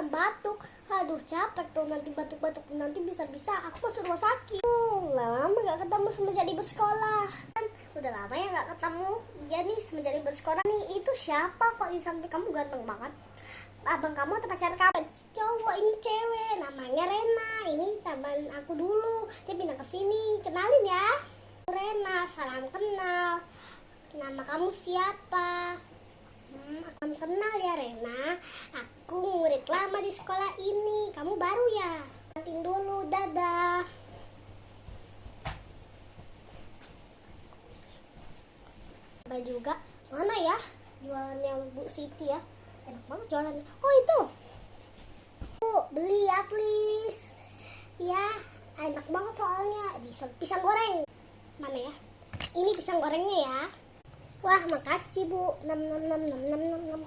batuk. Aduh capek tuh, nanti batuk-batuk nanti bisa-bisa aku masuk rumah sakit. Lama gak ketemu semenjak libur sekolah. Udah lama ya gak ketemu. Iya nih semenjak libur sekolah nih. Itu siapa kok di samping kamu ganteng banget? Abang kamu atau pacar kamu? Cowok, ini cewek, namanya Rena. Ini teman aku dulu, dia pindah ke sini. Kenalin ya, Rena. Salam kenal. Nama kamu siapa? Salam kenal ya Rena. Aku murid lama di sekolah ini. Kamu baru ya? Nantiin dulu, dadah. Coba juga, mana ya jualannya Bu Siti ya? Enak banget jualannya. Oh itu, Bu, beli ya please. Ya, enak banget soalnya. Pisang goreng. Mana ya? Ini pisang gorengnya ya. Wah, makasih Bu. Nam nam nam nam nam nam.